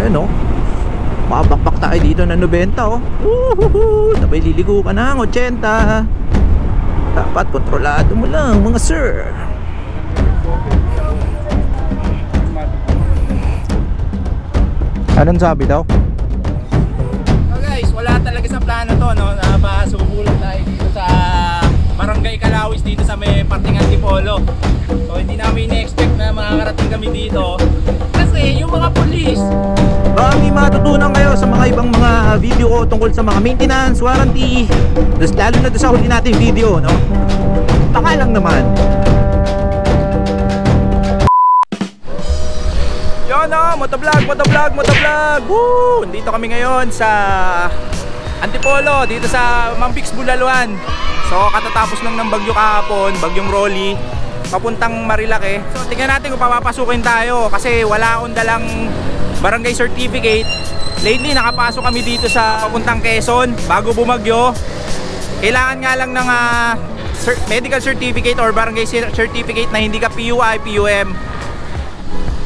Ayun, oh. Makabakbak tayo dito ng 90, oh. Sabay liligo ka ng 80. Dapat kontrolado mo lang, mga sir. Anong sabi daw? So guys, wala talaga sa plano to, no? Napasubulan tayo dito sa Barangay Kalawis, dito sa may parting Antipolo. So hindi namin in-expect na makakarating kami dito kasi yung mga pulis. Baka may matutunan kayo sa mga ibang mga video ko tungkol sa mga maintenance, warranty. Tapos lalo na sa huli nating video, no? Baka lang naman. Yun, no? Motovlog. Woo! Dito kami ngayon sa Antipolo, dito sa Mambix, Bulaluan. So katatapos lang ng bagyo kahapon, bagyong Rolly, papuntang Marilake. So tingnan natin kung papapasukin tayo kasi wala akong dalang barangay certificate. Lately nakapasok kami dito sa papuntang Quezon bago bumagyo. Kailangan nga lang ng medical certificate or barangay certificate na hindi ka PUI, PUM.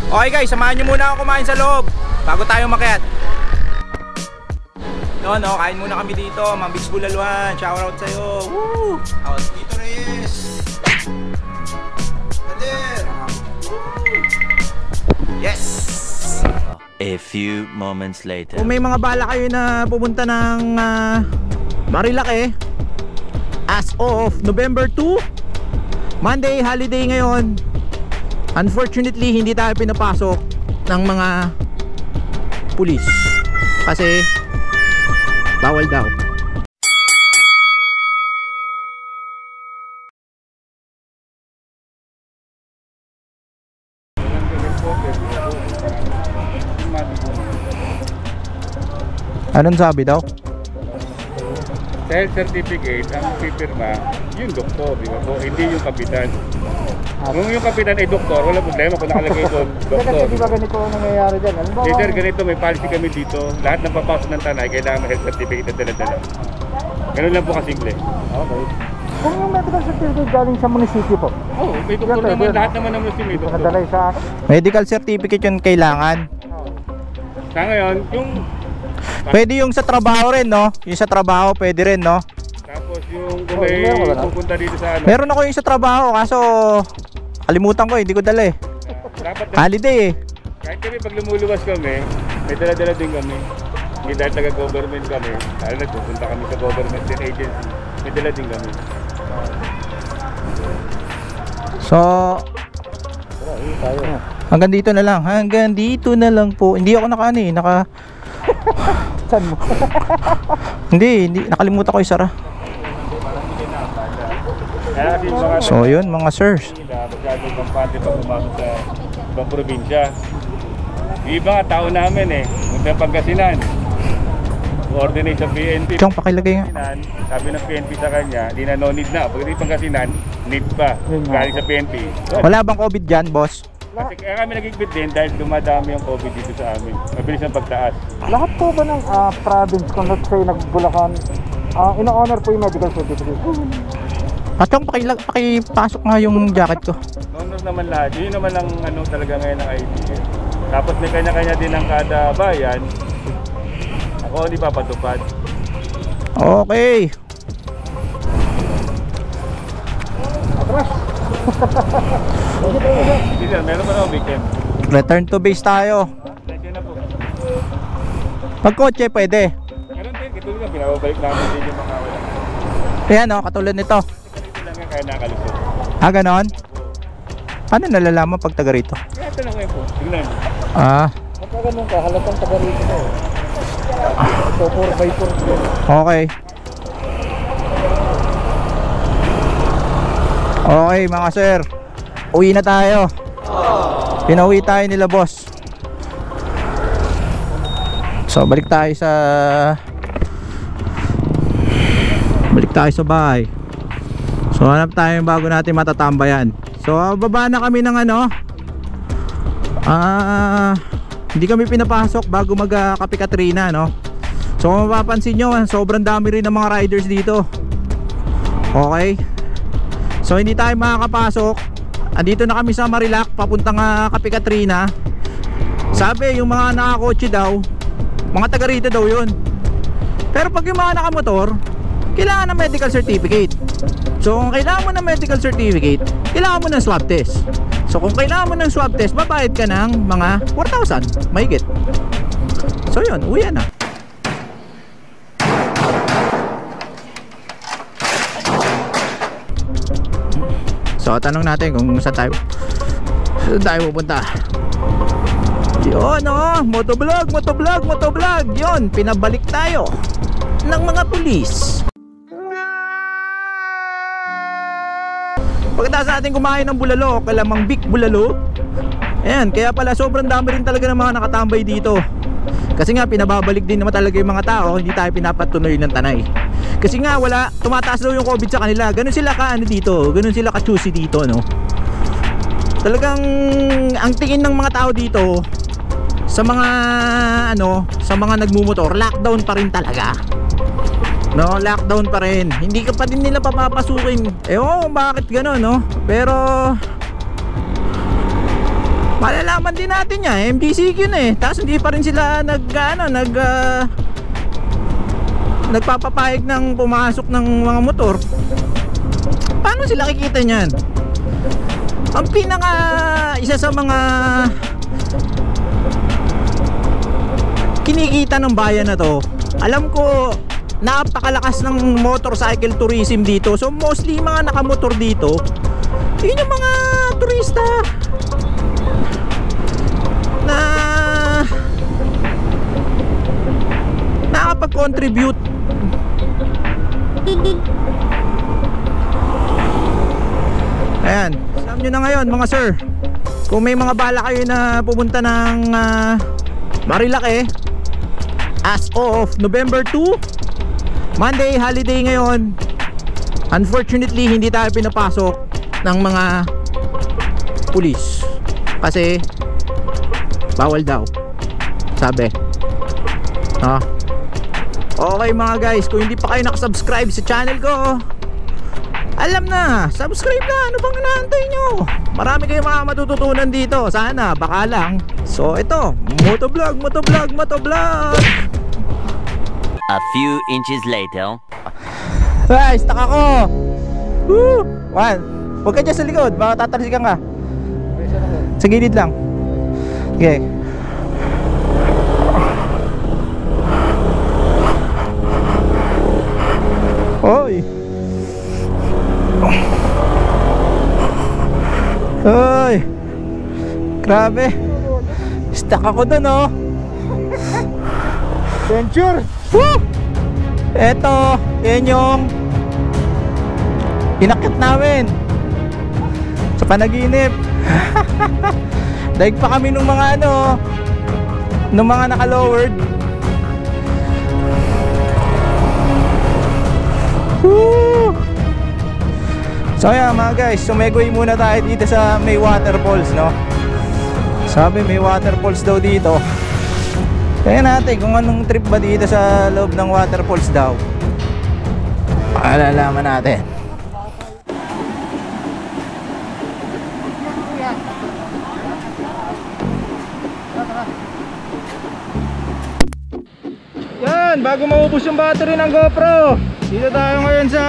Okay guys, samahan nyo muna ako kumain sa loob bago tayo makyat. No, kain muna kami dito, Mambix Bulaluan. Shout out sa'yo. Woo! Out dito Reyes. Yes! A few moments later. Kung may mga bala kayo na pumunta ng Marilake as of November 2, Monday, holiday ngayon. Unfortunately, hindi tayo pinapasok ng mga pulis kasi bawal daw. Anong sabi daw? Dahil certificate, ang pipirma, yung doktor, di ba po? Hindi yung kapitan. Kung yung kapitan ay doktor, wala problema kung nakalagay doon, doktor. Kasi di ba ganito ang nangyayari dyan? Sir, ganito, may policy kami dito. Lahat ng papasok ng tanay, kailangan may health certificate na dala-dala. Ganun lang po kasimple. Okay. Kung yung medical certificate galing sa munisipyo po? Oo, may doktor naman, lahat naman ng munisipyo may doktor. Nakadalay sa akin? Medical certificate yun kailangan. Sa ngayon, yung... Pwede yung sa trabaho rin, no? Yung sa trabaho pwede rin, no? Tapos yung kung may pupunta dito sa ano. Meron ako yung sa trabaho, kaso kalimutan ko, hindi ko dala eh. Dapat Holiday eh. kahit kami pag lumuluwas kami, may dala-dala din kami. Hindi dahil taga-government kami. Lalo na pupunta kami sa government din agency, may dala din kami. So, hanggang dito na lang. Hanggang dito na lang po. Hindi ako naka Saan mo? Hindi, nakalimutan ko isara. So yun mga sirs. Masyadong kampante pag pumasok sa ibang probinsya. Yung iba nga tao namin eh, punta Pangasinan, coordinate sa PNP. Chong, pakilagay nga. Sabi ng PNP sa kanya, di na no need na. Pagdating Pangasinan, need pa. Galing sa PNP. Wala bang COVID dyan, boss? Kasi kaya kami nagigpit din dahil dumadami yung COVID dito sa amin. Mabilis ang pagtaas. Lahat po ba ng province, kung let's say nagbulakan, ino-honor po yung medical certificate? Chong, pakipasok nga yung jacket ko. Honor naman lahat. Yun naman ang ano talaga ngayon ng idea. Tapos may kanya-kanya din ang kada bayan. Ako hindi papatupad. Okay. Atras! Hindi sir, meron pa na weekend. Return to base tayo. Nandiyan na po. Pag kotse pwede. Meron din, katulad nga, pinababalik namin din yung mga wala. Ayan o, katulad nito. Ganito lang nga kaya nakalusot. Ganon? Paano nalalaman pag taga rito? Kaya ito lang ngayon po, tingnan. Kapag ganun ka, halatang taga rito na eh. So 4x4 Okay. Okay mga sir, uwi na tayo. Pinauwi tayo nila boss. So balik tayo sa bahay. So hanap tayo yung bago natin matatambayan. So baba na kami ng ano, hindi kami pinapasok bago mag Kape Katrina, no? So kung mapapansin nyo, sobrang dami rin ng mga riders dito. Okay, so hindi tayo makakapasok. Andito na kami sa Marilac, papuntang Kape Katrina. Sabi yung mga nakakotse daw, mga taga rito daw yun. Pero pag yung mga nakamotor, kailangan ng medical certificate. So kung kailangan mo ng medical certificate, kailangan mo ng swab test. So kung kailangan mo ng swab test, babayad ka ng mga 4,000 mahigit. So yun, uwi na. So tanong natin kung saan tayo pupunta. Yun motovlog. Yun, pinabalik tayo ng mga pulis. Pagkatapos natin kumain ng bulalo, kalamang big bulalo. Ayan, kaya pala sobrang dami rin talaga ng mga nakatambay dito. Kasi nga pinababalik din naman talaga yung mga tao, hindi tayo pinapatuloy ng tanay. Kasi nga wala, tumataas daw yung COVID sa kanila. Ganun sila dito, ganun sila ka-choosy dito, no. Talagang ang tingin ng mga tao dito sa mga sa mga nagmumotor, lockdown pa rin talaga. No, lockdown pa rin. Hindi ka pa din nila papapasukin. Bakit gano'n, no? Pero malalaman din natin niya, MDCQ na eh. Tapos hindi pa rin sila nagpapapayag ng pumasok ng mga motor. Paano sila kikita niyan? Ang isa sa mga kinikita ng bayan na to, alam ko napakalakas ng motorcycle tourism dito. So mostly mga nakamotor dito, yun yung mga turista na nakapag-contribute. Ayan, alam nyo na ngayon mga sir, kung may mga bala kayo na pupunta ng Marilake as of November 2, Monday, holiday ngayon. Unfortunately, hindi tayo pinapasok ng mga pulis kasi bawal daw, sabi. Okay mga guys, kung hindi pa kayo nakasubscribe sa channel ko, alam na, subscribe na. Ano bang inaantay nyo? Marami kayong mga matututunan dito. Sana, baka lang. So ito, motovlog. A few inches later. Ay, stuck ako. Woo! Huwag ka dyan sa likod, baka tatalsikan ka. Sa gilid lang. Okay. Oy. Oy. Grabe. Stuck ako dun, oh. Venture. Woo! Eto, yan yung inakit namin sa panaginip. Daig pa kami nung mga nung mga naka-lowered. Woo! So ayan mga guys, sumegoy muna tayo dito sa may waterfalls, no? Sabi may waterfalls daw dito. Kaya natin kung anong trip ba dito sa loob ng waterfalls daw. Malalaman natin. Yan, bago maubos yung battery ng GoPro, dito tayo ngayon sa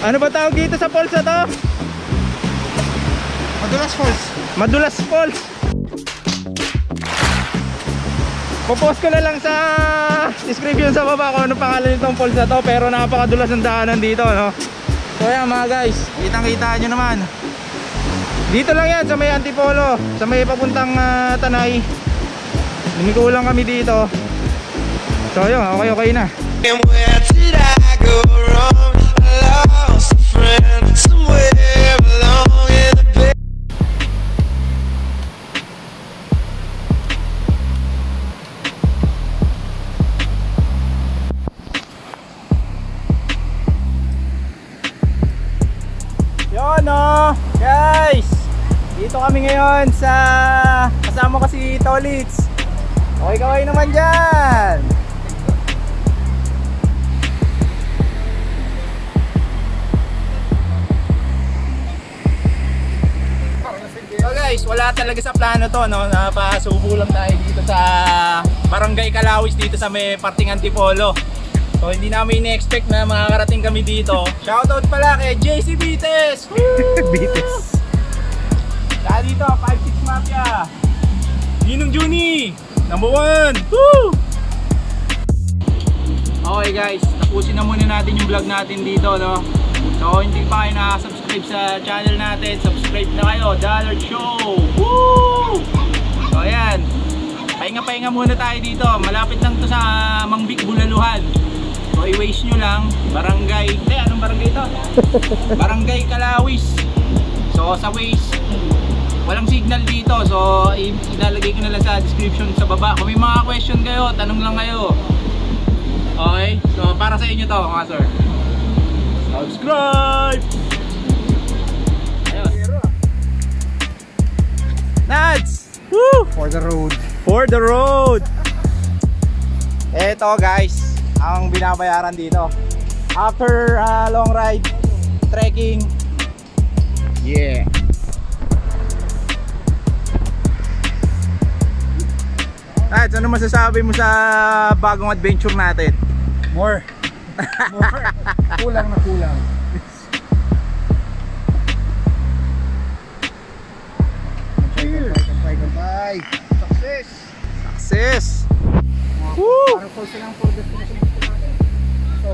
ano ba tawag dito sa falls na to? Madulas Falls. Popost ko na lang sa description sa baba kung ano pangalan nitong falls na to, pero napakadulas ng daanan dito, no? So ayan mga guys, kitang-kita nyo naman. Dito lang yan sa may Antipolo, sa may papuntang Tanay. Lumiko lang kami dito. So yun, okay na. And where did I go wrong? I lost a friend somewhere along in the bay. Yun, no? Guys, dito kami ngayon sa kasama ko si Tolits. Okay kaway naman dyan. So guys, guys, wala talaga sa plano to, no? Napasubo lang tayo dito sa Barangay Calawis dito sa may parting Antipolo. So hindi namin in-expect na makakarating kami dito. Shoutout pala kay JC Bites! Bites. Kaya dito, 5-6 Mafia. Ninong Juni, number 1. Woo! Okay guys, tapusin na muna natin yung vlog natin dito, no? So hindi pa kayo nakasubscribe sa channel natin, subscribe na kayo, Dollar Show! Woo! So ayan, pahinga-pahinga muna tayo dito. Malapit lang to sa Mang Vic, Bulaluhan. So i-waste nyo lang, barangay, anong barangay ito? Barangay Calawis. So sa Waze, walang signal dito. So ilalagay ko na lang sa description sa baba. Kung may mga question kayo, tanong lang kayo. Okay, so para sa inyo to mga sir. Subscribe! Ayun. Nads! Woo! For the road. For the road! Eto guys, ang binabayaran dito after long ride, trekking. Yeah. Nads, ano masasabi mo sa bagong adventure natin? More. Kulang na kulang. Goodbye. Success. Success! Woo! Parang full silang for destination natin. So,